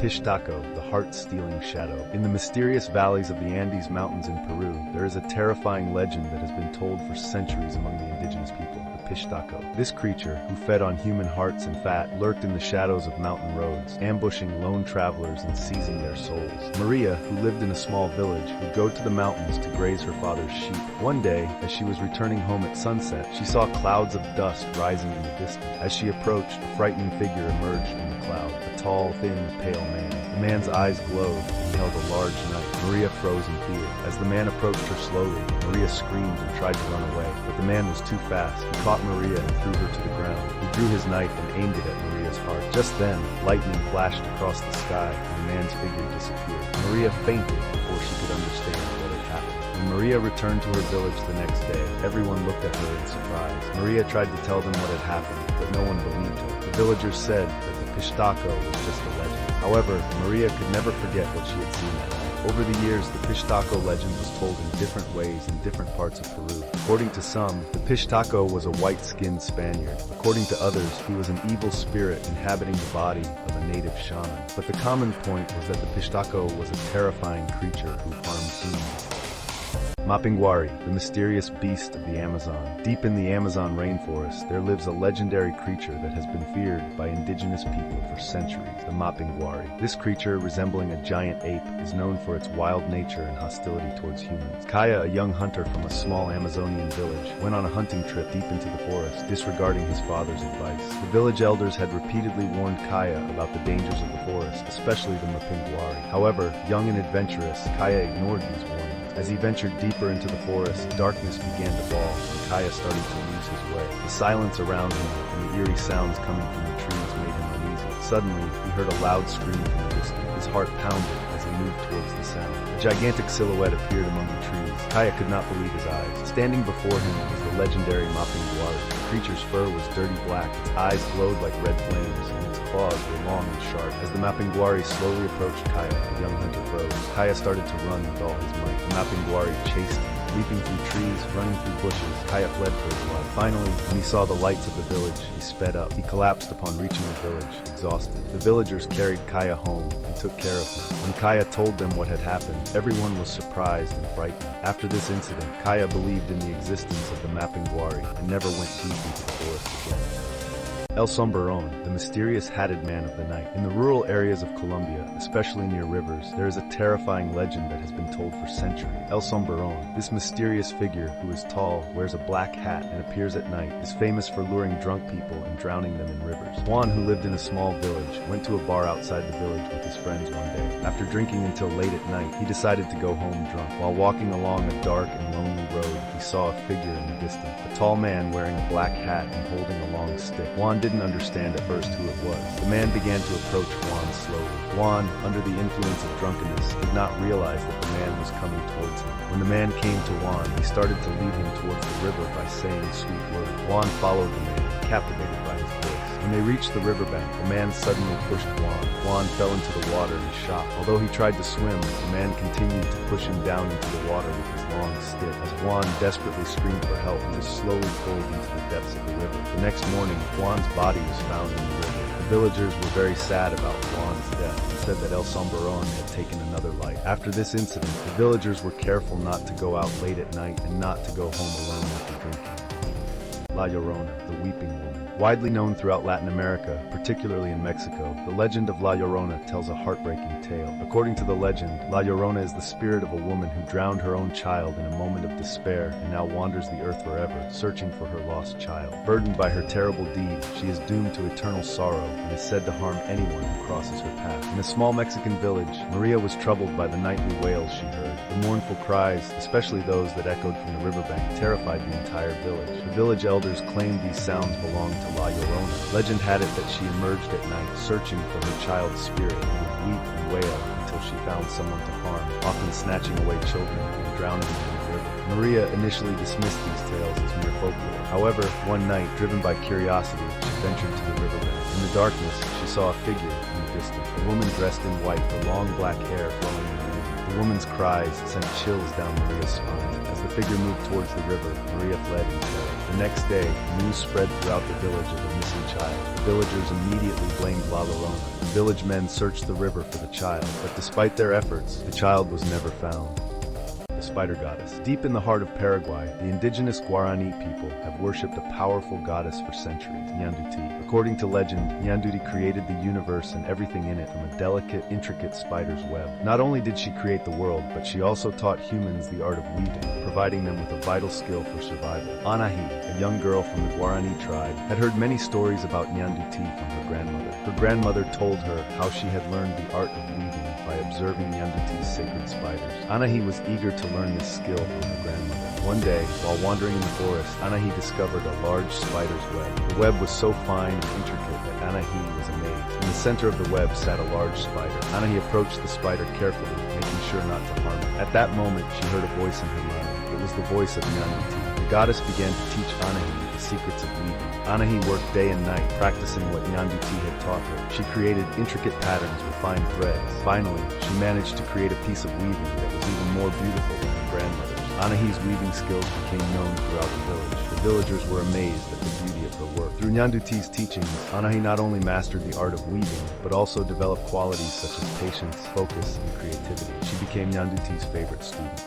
Pishtaco, the heart-stealing shadow. In the mysterious valleys of the Andes Mountains in Peru, there is a terrifying legend that has been told for centuries among the indigenous people, the Pishtaco. This creature, who fed on human hearts and fat, lurked in the shadows of mountain roads, ambushing lone travelers and seizing their souls. Maria, who lived in a small village, would go to the mountains to graze her father's sheep. One day, as she was returning home at sunset, she saw clouds of dust rising in the distance. As she approached, a frightening figure emerged from the cloud, a tall, thin, pale man. The man's eyes glowed, and he held a large knife. Maria froze in fear. As the man approached her slowly, Maria screamed and tried to run away, but the man was too fast. He caught Maria and threw her to the ground. He drew his knife and aimed it at Maria's heart. Just then, lightning flashed across the sky, and the man's figure disappeared. Maria fainted before she could understand what had happened. When Maria returned to her village the next day, everyone looked at her in surprise. Maria tried to tell them what had happened, but no one believed her. The villagers said that the Pishtaco was just a legend. However, Maria could never forget what she had seen that night. Over the years, the Pishtaco legend was told in different ways in different parts of Peru. According to some, the Pishtaco was a white-skinned Spaniard. According to others, he was an evil spirit inhabiting the body of a native shaman. But the common point was that the Pishtaco was a terrifying creature who harmed humans. Mapinguari, the mysterious beast of the Amazon. Deep in the Amazon rainforest, there lives a legendary creature that has been feared by indigenous people for centuries, the Mapinguari. This creature, resembling a giant ape, is known for its wild nature and hostility towards humans. Kaya, a young hunter from a small Amazonian village, went on a hunting trip deep into the forest, disregarding his father's advice. The village elders had repeatedly warned Kaya about the dangers of the forest, especially the Mapinguari. However, young and adventurous, Kaya ignored these warnings. As he ventured deeper into the forest, darkness began to fall, and Kaya started to lose his way. The silence around him and the eerie sounds coming from the trees made him uneasy. Suddenly, he heard a loud scream from the distance. His heart pounded as he moved towards the sound. A gigantic silhouette appeared among the trees. Kaya could not believe his eyes. Standing before him was the legendary Mapinguari. The creature's fur was dirty black, its eyes glowed like red flames, and its claws were long and sharp. As the Mapinguari slowly approached Kaya, the young hunter froze. Kaya started to run with all his might. The Mapinguari chased him. Leaping through trees, running through bushes, Kaya fled for his life. Finally, when he saw the lights of the village, he sped up. He collapsed upon reaching the village, exhausted. The villagers carried Kaya home and took care of him. When Kaya told them what had happened, everyone was surprised and frightened. After this incident, Kaya believed in the existence of the Mapinguari and never went deep into the forest again. El Sombrerón, the mysterious hatted man of the night. In the rural areas of Colombia, especially near rivers, there is a terrifying legend that has been told for centuries. El Sombrerón, this mysterious figure who is tall, wears a black hat, and appears at night, is famous for luring drunk people and drowning them in rivers. Juan, who lived in a small village, went to a bar outside the village with his friends one day. After drinking until late at night, he decided to go home drunk. While walking along a dark and lonely road, he saw a figure in the distance. A tall man wearing a black hat and holding a long stick. Juan didn't understand at first who it was. The man began to approach Juan slowly. Juan, under the influence of drunkenness, did not realize that the man was coming towards him. When the man came to Juan, he started to lead him towards the river by saying sweet words. Juan followed the man, captivated by his voice. When they reached the riverbank, the man suddenly pushed Juan. Juan fell into the water in shock. Although he tried to swim, the man continued to push him down into the water with his long stick. As Juan desperately screamed for help, he was slowly pulled into the depths of the river. The next morning, Juan's body was found in the river. The villagers were very sad about Juan's death and said that El Sombrerón had taken another life. After this incident, the villagers were careful not to go out late at night and not to go home alone after drinking. La Llorona, the Weeping Woman. Widely known throughout Latin America, particularly in Mexico, the legend of La Llorona tells a heartbreaking tale. According to the legend, La Llorona is the spirit of a woman who drowned her own child in a moment of despair and now wanders the earth forever, searching for her lost child. Burdened by her terrible deed, she is doomed to eternal sorrow and is said to harm anyone who crosses her path. In a small Mexican village, Maria was troubled by the nightly wails she heard. The mournful cries, especially those that echoed from the riverbank, terrified the entire village. The village elders claimed these sounds belonged to La Llorona. Legend had it that she emerged at night, searching for her child's spirit, and would weep and wail until she found someone to harm, often snatching away children and drowning them in the river. Maria initially dismissed these tales as mere folklore. However, one night, driven by curiosity, she ventured to the riverbank. In the darkness, she saw a figure in the distance, a woman dressed in white, her long black hair flowing in the wind. The woman's cries sent chills down Maria's spine. As the figure moved towards the river, Maria fled in terror. The next day, news spread throughout the village of a missing child. The villagers immediately blamed La Llorona. The village men searched the river for the child, but despite their efforts, the child was never found. The spider goddess. Deep in the heart of Paraguay, the indigenous Guarani people have worshipped a powerful goddess for centuries, Ñandutí. According to legend, Ñandutí created the universe and everything in it from a delicate, intricate spider's web. Not only did she create the world, but she also taught humans the art of weaving, providing them with a vital skill for survival. Anahí, a young girl from the Guarani tribe, had heard many stories about Ñandutí from her grandmother. Her grandmother told her how she had learned the art of weaving by observing Ñandutí's sacred spiders. Anahí was eager to learn this skill from her grandmother. One day, while wandering in the forest, Anahí discovered a large spider's web. The web was so fine and intricate that Anahí was amazed. In the center of the web sat a large spider. Anahí approached the spider carefully, making sure not to harm it. At that moment, she heard a voice in her mind. It was the voice of Ñandutí. The goddess began to teach Anahí the secrets of weaving. Anahí worked day and night, practicing what Ñandutí had taught her. She created intricate patterns with fine threads. Finally, she managed to create a piece of weaving that was even more beautiful than her grandmother's. Anahí's weaving skills became known throughout the village. The villagers were amazed at the beauty of her work. Through Ñandutí's teachings, Anahí not only mastered the art of weaving, but also developed qualities such as patience, focus, and creativity. She became Ñandutí's favorite student.